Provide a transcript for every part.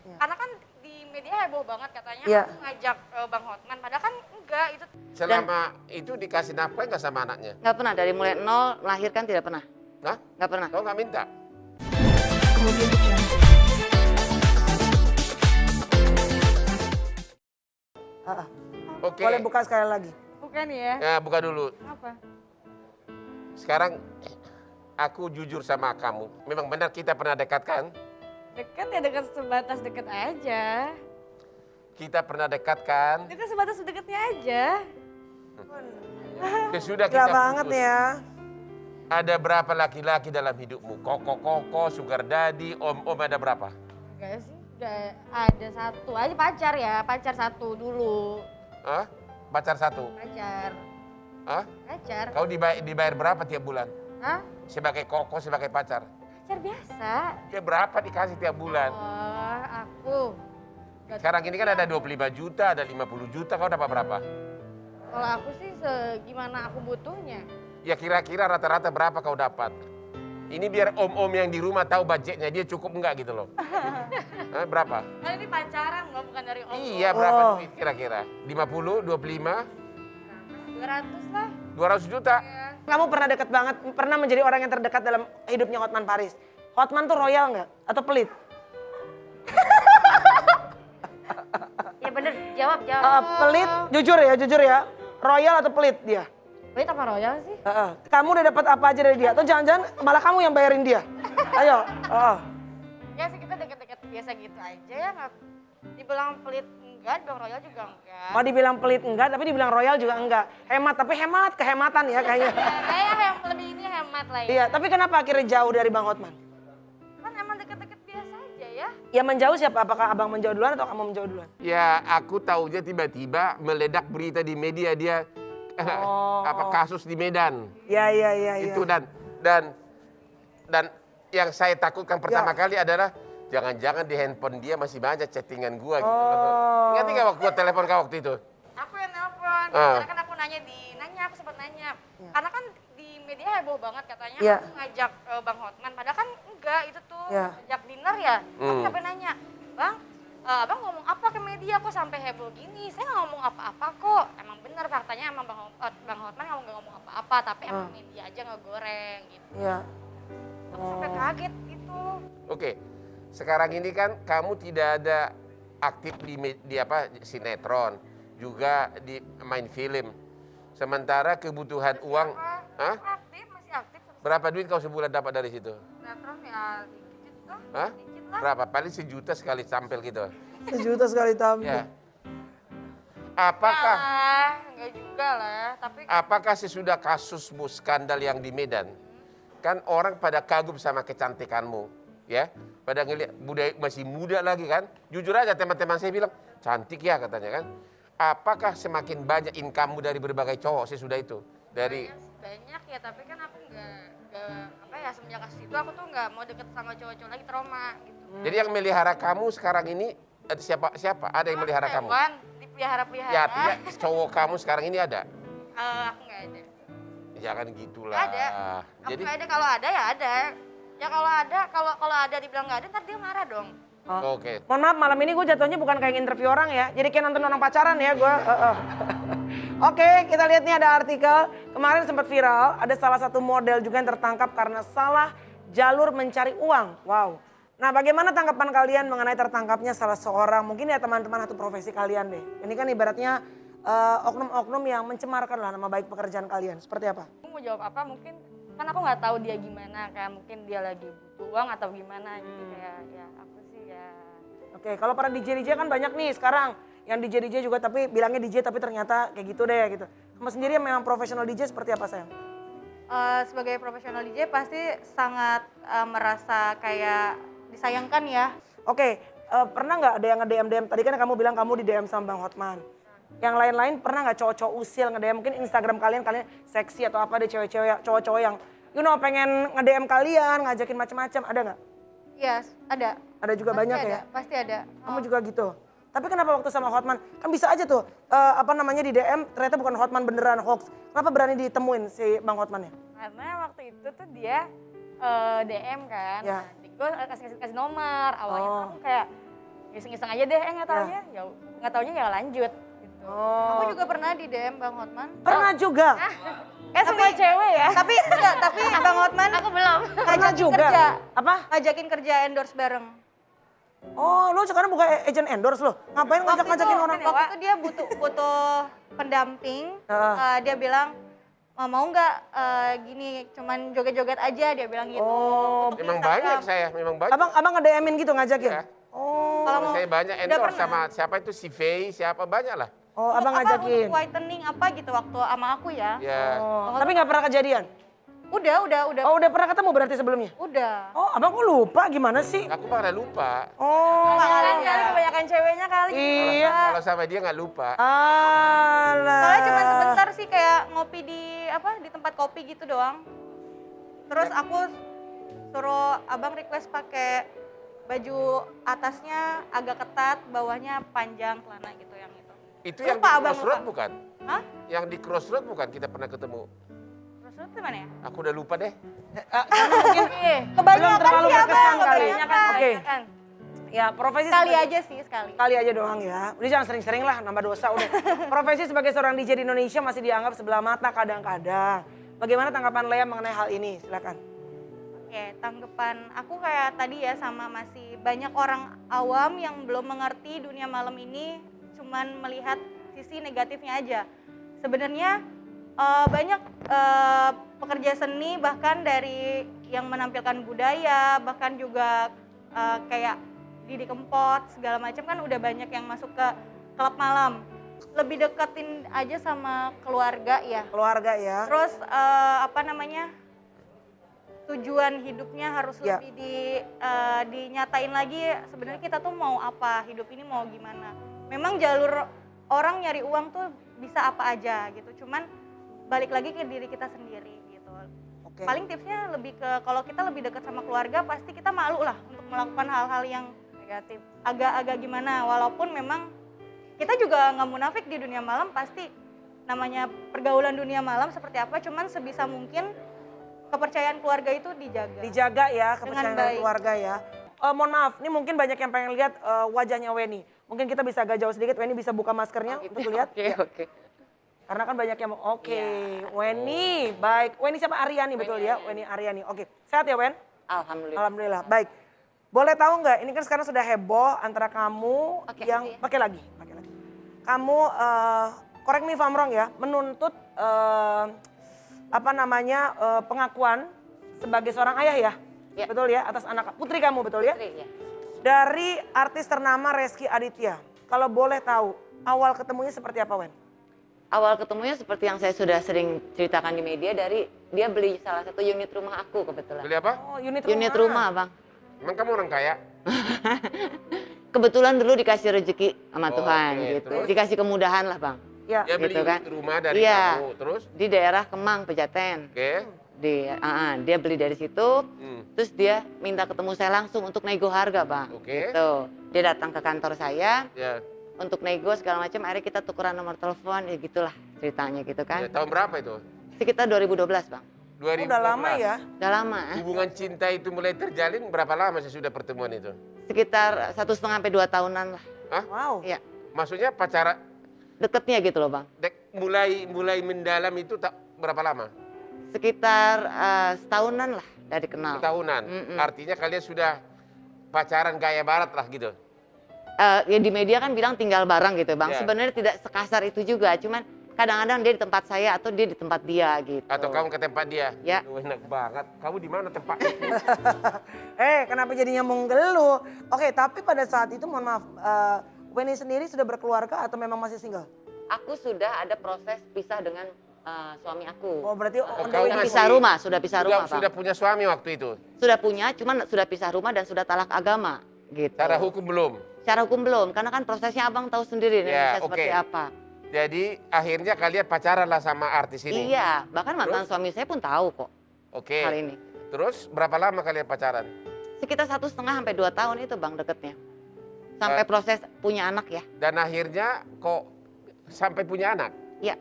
Ya. Karena kan di media heboh banget katanya Ya. aku ngajak Bang Hotman, padahal kan enggak itu. Selama itu dikasih nafkah nggak sama anaknya? Nggak pernah, dari mulai nol melahirkan tidak pernah. Hah? Nggak pernah. Kau nggak minta? Oke. Boleh buka sekali lagi. Bukan ya? Ya, buka dulu. Apa? Sekarang aku jujur sama kamu. Memang benar kita pernah dekat kan? Deket ya, deket sebatas deket aja. Kita pernah dekat kan? Deket sebatas deketnya aja. Ya sudah Gak kita banget putus. ya. Ada berapa laki-laki dalam hidupmu? Koko, sugar daddy, om ada berapa? Enggak sih, enggak ada satu aja pacar ya, pacar satu dulu. Hah? Pacar satu? Pacar, Hah? pacar. Kau dibayar berapa tiap bulan? Hah? Sebagai koko, sebagai pacar? Pacar biasa. Ya berapa dikasih tiap bulan? Oh, aku. Nggak Sekarang ini kan tahu ada ya. 25 juta, ada 50 juta, kau dapat berapa? Kalau aku sih segimana aku butuhnya. Ya kira-kira rata-rata berapa kau dapat? Ini biar om-om yang di rumah tahu budgetnya dia cukup enggak gitu loh. Hah, berapa? Kan ini pacaran loh, bukan dari om. Iya berapa Oh. duit kira-kira? 50, 25, 200 lah. 200 juta? Ya. Kamu pernah deket banget, pernah menjadi orang yang terdekat dalam hidupnya Hotman Paris. Hotman tuh royal nggak? Atau pelit? Ya bener, jawab. Pelit, jujur ya. Royal atau pelit dia? Wait, apa royal sih? Kamu udah dapat apa aja dari dia? Atau jangan-jangan malah kamu yang bayarin dia? Ayo. Ya sih kita deket-deket biasa gitu aja ya. Nggak dibilang pelit enggak, dibilang royal juga enggak. Oh dibilang pelit enggak, tapi dibilang royal juga enggak. Hemat, tapi kehematan ya kayaknya. Kayak yang lebih ini hemat lah ya. Iya, tapi kenapa akhirnya jauh dari Bang Hotman? Kan emang deket-deket biasa aja ya. Ya menjauh siapa? Apakah abang menjauh duluan atau kamu menjauh duluan? Ya aku tahunya tiba-tiba meledak berita di media dia kasus di Medan. Iya. Itu dan yang saya takutkan pertama kali adalah jangan-jangan di handphone dia masih banyak chattingan gua gitu. Ingat nggak waktu gua telepon kau waktu itu? Aku yang nelpon, karena kan aku aku sempat nanya. Karena kan di media heboh banget katanya Iya. aku ngajak Bang Hotman, padahal kan enggak, itu tuh Iya. ngajak dinner ya. Aku sampai nanya, Bang, Abang ngomong apa ke media kok sampai heboh gini? Saya nggak ngomong apa-apa kok. Emang bener faktanya emang Bang Hotman nggak ngomong apa-apa, tapi emang media aja ngegoreng gitu. Iya. Aku sampai kaget gitu. Oke, sekarang ini kan kamu tidak ada aktif di sinetron, juga di main film. Sementara kebutuhan uang, hah? Masih aktif. Berapa duit kau sebulan dapat dari situ? Sinetron ya dikit lah. Hah? Dikit lah. Berapa? Paling 1 juta sekali tampil gitu. 1 juta sekali tampil. Ya. Apakah Enggak juga lah, tapi apakah sesudah kasusmu skandal yang di Medan, kan orang pada kagum sama kecantikanmu, ya? Pada ngelihat budaya masih muda lagi kan? Jujur aja teman-teman saya bilang cantik ya katanya kan. Apakah semakin banyak income-mu dari berbagai cowok sesudah itu? Dari banyak ya, tapi kan aku nggak apa ya, semenjak kasus itu aku tuh nggak mau deket sama cowok-cowok lagi, trauma gitu. Jadi yang melihara kamu sekarang ini siapa? Ada yang melihara kamu? Hewan dipelihara-pelihara. Ya artinya cowok kamu sekarang ini ada? Aku nggak ada. Jangan gitulah. Nggak ada. Aku Jadi nggak ada, kalau ada ya ada. Ya kalau ada dibilang nggak ada, ntar dia marah dong. oke. Mohon maaf, malam ini gue jatuhnya bukan kayak interview orang ya. Jadi kayak nonton orang pacaran ya gue. Oke, kita lihat nih ada artikel. Kemarin sempat viral, ada salah satu model juga yang tertangkap karena salah jalur mencari uang. Wow. Nah bagaimana tanggapan kalian mengenai tertangkapnya salah seorang, mungkin ya teman-teman satu profesi kalian deh. Ini kan ibaratnya oknum-oknum yang mencemarkan lah nama baik pekerjaan kalian. Seperti apa? Aku mau jawab apa mungkin, kan aku nggak tahu dia gimana, kayak mungkin dia lagi butuh uang atau gimana gitu, kayak ya aku sih ya. Oke, kalau para DJ kan banyak nih sekarang. Yang DJ juga tapi bilangnya DJ tapi ternyata kayak gitu deh gitu. Kamu sendiri yang memang profesional DJ seperti apa sayang? Sebagai profesional DJ pasti sangat merasa kayak disayangkan ya. Oke, pernah nggak ada yang nge-DM? Tadi kan kamu bilang kamu di DM sama Bang Hotman. Yang lain-lain pernah nggak cowok-cowok usil nge-DM? Mungkin Instagram kalian seksi atau apa, ada cewek-cewek, cowok-cowok yang pengen nge-DM kalian, ngajakin macam-macam, ada nggak? Iya, ada. Ada juga Pasti banyak ada, ya? Pasti ada. Kamu juga gitu? Tapi kenapa waktu sama Hotman, kan bisa aja tuh, di DM ternyata bukan Hotman beneran hoax. Kenapa berani ditemuin si Bang Hotman ya? Karena waktu itu tuh dia DM kan, Ya. gue kasih nomor. Awalnya tuh aku kayak, iseng-iseng aja deh, nggak taunya ya lanjut. Gitu. Oh. Aku juga pernah di DM Bang Hotman. Pernah juga? Semua cewek ya? Tapi enggak, tapi Bang Hotman Aku belum. Pernah juga? kerja. Apa? Ngajakin kerja endorse bareng. Oh, lu sekarang buka agent endorse lo? Ngapain ngajak-ngajakin orang? Waktu itu dia butuh pendamping. Dia bilang, mau nggak gini cuman joget-joget aja, dia bilang gitu. Oh, Memang banyak saya, memang banyak. abang nge-DM-in gitu ngajakin? Iya. Oh, Kalau mau Saya banyak udah endorse pernah. sama siapa itu si Faye, siapa banyak lah. oh abang ngajakin. Untuk whitening apa gitu waktu sama aku ya. Ya. Oh, tapi nggak pernah kejadian? Udah. Oh, udah pernah ketemu berarti sebelumnya? Udah. Oh, abang kok lupa gimana sih? Aku pada lupa. Oh, Kalian kali kebanyakan ceweknya kali. iya. Kalau sama dia nggak lupa. Alah. Soalnya cuma sebentar sih kayak ngopi di tempat kopi gitu doang. Terus aku suruh abang request pakai baju atasnya agak ketat, bawahnya panjang celana gitu yang itu. Itu yang di Lupa, Abang, Crossroad lupa. bukan? Hah? Yang di Crossroad bukan kita pernah ketemu? Terus itu mana ya? Aku udah lupa deh. Mungkin belum terlalu berkesan kali. Oke. Ya, profesi Sekali sebagai- aja sih, sekali. Kali aja doang ya. Udah jangan sering-sering lah, nambah dosa udah. Profesi sebagai seorang DJ di Indonesia masih dianggap sebelah mata kadang-kadang. Bagaimana tanggapan Lea mengenai hal ini? Silakan. Oke, tanggapan aku kayak tadi ya sama masih banyak orang awam yang belum mengerti dunia malam ini cuman melihat sisi negatifnya aja. Sebenarnya banyak pekerja seni bahkan dari yang menampilkan budaya bahkan juga kayak Didi Kempot segala macam kan udah banyak yang masuk ke klub malam. Lebih deketin aja sama keluarga ya. Keluarga ya. Terus tujuan hidupnya harus Ya. lebih dinyatain lagi sebenarnya kita tuh mau apa, hidup ini mau gimana. Memang jalur orang nyari uang tuh bisa apa aja gitu, cuman balik lagi ke diri kita sendiri gitu. Oke. Paling tipsnya lebih ke kalau kita lebih dekat sama keluarga pasti kita malu lah untuk melakukan hal-hal yang negatif. Agak-agak gimana, walaupun memang kita juga nggak munafik di dunia malam, pasti namanya pergaulan dunia malam seperti apa, cuman sebisa mungkin kepercayaan keluarga itu dijaga. Dijaga ya kepercayaan baik. keluarga ya. Mohon maaf, ini mungkin banyak yang pengen lihat wajahnya Weni. Mungkin kita bisa agak jauh sedikit, Weni bisa buka maskernya untuk lihat. Oke. Karena kan banyak yang mau, Weni, baik. Weni siapa? Aryani betul ya? Weni Aryani, oke. Sehat ya Wen? Alhamdulillah. Alhamdulillah, baik. Boleh tahu nggak, ini kan sekarang sudah heboh antara kamu Pakai yang, lagi ya? pakai lagi. Kamu, correct me if I'm wrong ya, menuntut pengakuan sebagai seorang ayah ya? Ya. Betul ya, atas anak putri kamu betul ya? Putri, ya. Dari artis ternama Reski Aditya. Kalau boleh tahu, awal ketemunya seperti apa Wen? Awal ketemunya seperti yang saya sudah sering ceritakan di media, dari dia beli salah satu unit rumah aku kebetulan. Beli apa? Oh, unit Unit rumah, Bang. Emang kamu orang kaya? Kebetulan dulu dikasih rezeki sama Oh, Tuhan oke, gitu. terus? Dikasih kemudahan lah, Bang. Ya, Dia beli Gitu kan? rumah dari Iya. kamu, terus? Di daerah Kemang, Pejaten. Oke. Dia beli dari situ, terus dia minta ketemu saya langsung untuk nego harga, Bang. Oke. Gitu. Dia datang ke kantor saya Ya. untuk nego segala macam, akhirnya kita tukeran nomor telepon, ya gitulah ceritanya gitu Ya, kan. tahun berapa itu? Sekitar 2012, Bang. 2012. udah lama ya? Udah lama. Hubungan cinta itu mulai terjalin berapa lama sesudah pertemuan itu? Sekitar 1,5 sampai 2 tahunan lah. Hah? Wow. Iya, Maksudnya pacaran deketnya gitu loh, Bang. mulai mendalam itu tak berapa lama? Sekitar setahunan lah dari kenal. Tahunan. Mm-mm. Artinya kalian sudah pacaran gaya barat lah gitu. Ya di media kan bilang tinggal bareng gitu, Bang. Ya. Sebenarnya tidak sekasar itu juga, cuman kadang-kadang dia di tempat saya atau dia di tempat dia gitu. Atau kamu ke tempat dia? Ya. Aduh, enak banget. Kamu di mana tempatnya? Kenapa jadinya mengeluh? Oke, tapi pada saat itu mohon maaf, Weni sendiri sudah berkeluarga atau memang masih single? Aku sudah ada proses pisah dengan suami aku. Oh, berarti kau Sudah masih- pisah rumah, sudah pisah rumah, Sudah Bang. punya suami waktu itu? Sudah punya, cuman sudah pisah rumah dan sudah talak agama gitu. Secara hukum belum? Secara hukum belum, karena kan prosesnya Abang tahu sendiri Ya, Indonesia seperti oke. apa. Jadi akhirnya kalian pacaran lah sama artis ini? Iya, bahkan mantan suami saya pun tahu kok Oke. hal ini. Terus berapa lama kalian pacaran? Sekitar 1,5 sampai 2 tahun itu, Bang, deketnya. Sampai proses punya anak ya. Dan akhirnya kok sampai punya anak? Ya,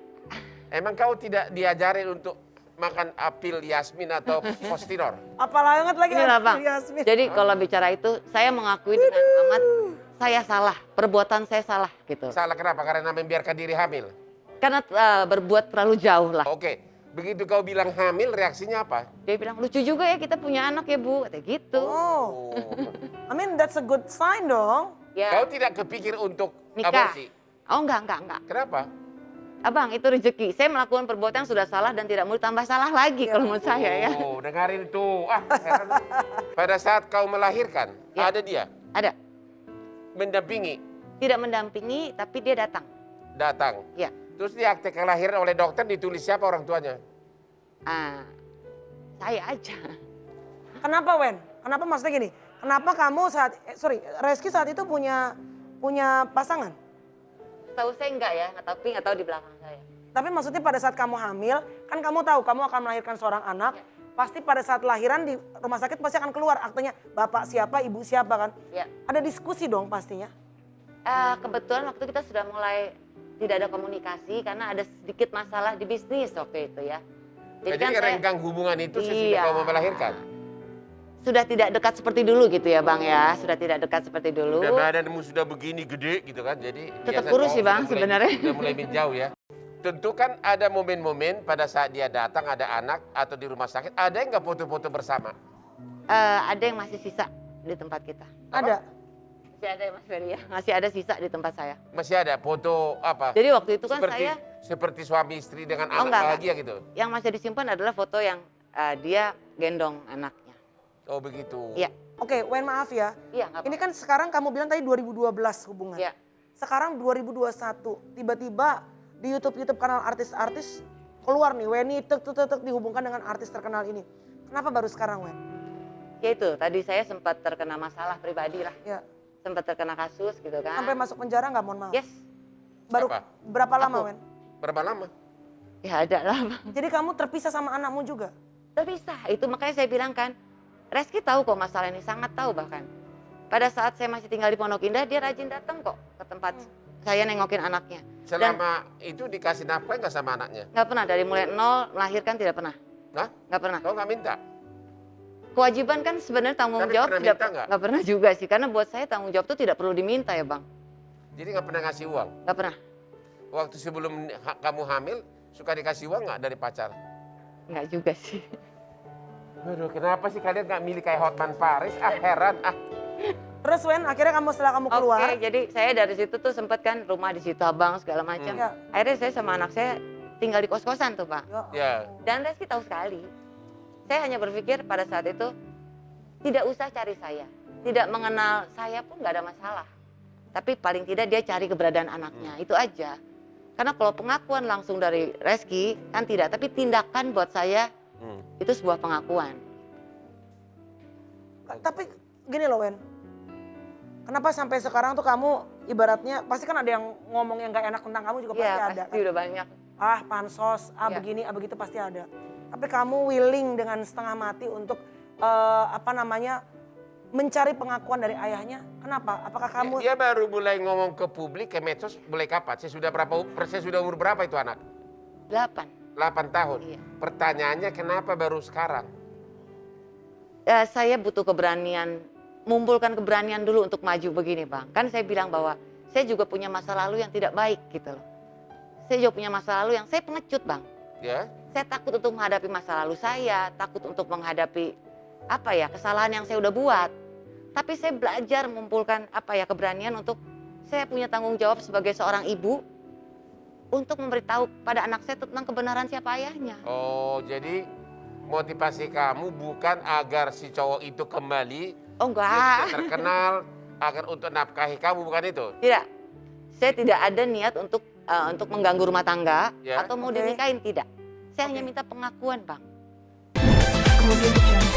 Emang kau tidak diajarin untuk makan apel Yasmin atau Postinor? Apalah banget lagi inilah, Bang. Yasmin. Jadi kalau bicara itu, saya mengakui dengan amat saya salah, perbuatan saya salah gitu. Salah kenapa? Karena membiarkan diri hamil. Karena berbuat terlalu jauh lah. Oke, begitu kau bilang hamil, reaksinya apa? Dia bilang, lucu juga ya kita punya anak ya Bu, kayak gitu. Oh, Oh. I mean that's a good sign dong. Ya, Kau tidak kepikir untuk nikah. aborsi? Oh enggak. Kenapa? Abang, itu rezeki. Saya melakukan perbuatan yang sudah salah dan tidak mau ditambah salah lagi kalau menurut saya ya. Oh, dengarin tuh. Heran. Pada saat kau melahirkan, Ya. ada dia Ada. mendampingi, Tidak mendampingi, tapi dia datang. datang. Ya. Terus di akte kelahiran oleh dokter ditulis siapa orang tuanya? Saya aja. Kenapa Wen? Kenapa maksudnya gini? Kenapa kamu Reski saat itu punya pasangan? Tahu saya enggak ya, tapi nggak tahu di belakang saya. Tapi maksudnya pada saat kamu hamil, kan kamu tahu kamu akan melahirkan seorang anak. Ya. Pasti pada saat lahiran di rumah sakit pasti akan keluar aktenya bapak siapa, ibu siapa kan? Ya. Ada diskusi dong pastinya. Kebetulan waktu kita sudah mulai tidak ada komunikasi karena ada sedikit masalah di bisnis waktu itu ya. Jadi kan saya renggang hubungan itu sesudah Iya. kau mau melahirkan. sudah tidak dekat seperti dulu gitu ya Bang ya. Sudah tidak dekat seperti dulu. Udah badanmu sudah begini gede gitu kan. Jadi Tetap biasa kurus kau sih, Bang, sudah mulai- sebenarnya. Sudah mulai menjauh ya. Tentu kan ada momen-momen pada saat dia datang ada anak atau di rumah sakit. Ada yang nggak foto-foto bersama? Ada yang masih sisa di tempat kita. Ada. Masih ada ya Mas Ferry ya. Masih ada sisa di tempat saya. Masih ada foto apa? Jadi waktu itu kan seperti, saya seperti suami istri dengan Oh, anak enggak. bahagia gitu. yang masih disimpan adalah foto yang dia gendong anaknya. Oh begitu. Iya. Oke, Wen maaf ya. Iya nggak Ini apa-apa. kan sekarang kamu bilang tadi 2012 hubungan. Iya. Sekarang 2021, tiba-tiba di YouTube kanal artis-artis keluar nih Weni tek dihubungkan dengan artis terkenal ini. Kenapa baru sekarang Wen? Ya itu tadi saya sempat terkena masalah pribadi lah. Ya. Sempat terkena kasus gitu kan. Sampai masuk penjara nggak mohon maaf? Yes. Baru Siapa? berapa lama Aku. Wen? Berapa lama? Ya ada lah Bang. Jadi kamu terpisah sama anakmu juga? Terpisah. Itu makanya saya bilang kan. Reski tahu kok masalah ini. Sangat tahu bahkan. Pada saat saya masih tinggal di Pondok Indah. Dia rajin datang kok ke tempat saya nengokin anaknya. Selama itu dikasih nafkah nggak sama anaknya? Nggak pernah. Dari mulai nol melahirkan tidak pernah. Hah? Nggak pernah. Kau nggak minta? Kewajiban kan sebenarnya tanggung Tapi jawab pernah tidak minta nggak? nggak pernah juga sih. Karena buat saya tanggung jawab itu tidak perlu diminta ya Bang. Jadi nggak pernah ngasih uang? Nggak pernah. Waktu sebelum kamu hamil, suka dikasih uang nggak dari pacar? Nggak juga sih. Aduh, kenapa sih kalian nggak milih kayak Hotman Paris? Heran. Terus Wen, akhirnya setelah kamu keluar, Oke, jadi saya dari situ tuh sempet kan rumah di situ Abang segala macam. Ya. Akhirnya saya sama anak saya tinggal di kos-kosan tuh Pak. Ya. Dan Reski tahu sekali. Saya hanya berpikir pada saat itu tidak usah cari saya. Tidak mengenal saya pun nggak ada masalah. Tapi paling tidak dia cari keberadaan anaknya, itu aja. Karena kalau pengakuan langsung dari Reski kan tidak, tapi tindakan buat saya itu sebuah pengakuan. Tapi gini loh Wen, kenapa sampai sekarang tuh kamu ibaratnya pasti kan ada yang ngomong yang gak enak tentang kamu juga pasti Iya, ada. pasti udah banyak. Ah pansos, Iya. begini, begitu pasti ada. Tapi kamu willing dengan setengah mati untuk mencari pengakuan dari ayahnya. Kenapa? Apakah kamu Dia baru mulai ngomong ke publik, ke medsos, mulai kapan? Saya sudah umur berapa itu anak? 8. 8 tahun. Iya. Pertanyaannya kenapa baru sekarang? Saya butuh keberanian, mengumpulkan keberanian dulu untuk maju begini Bang. Kan saya bilang bahwa saya juga punya masa lalu yang tidak baik gitu loh. Saya juga punya masa lalu yang saya pengecut Bang. Ya. Saya takut untuk menghadapi masa lalu saya, takut untuk menghadapi kesalahan yang saya udah buat. Tapi saya belajar mengumpulkan keberanian untuk saya punya tanggung jawab sebagai seorang ibu untuk memberitahu pada anak saya tentang kebenaran siapa ayahnya. Oh, jadi motivasi kamu bukan agar si cowok itu kembali Oh dia enggak. terkenal, agar untuk nafkahi kamu, bukan itu? Tidak. Saya tidak ada niat untuk mengganggu rumah tangga Ya. atau mau Oke. dinikahin, tidak. Saya hanya minta pengakuan, Bang. kemudian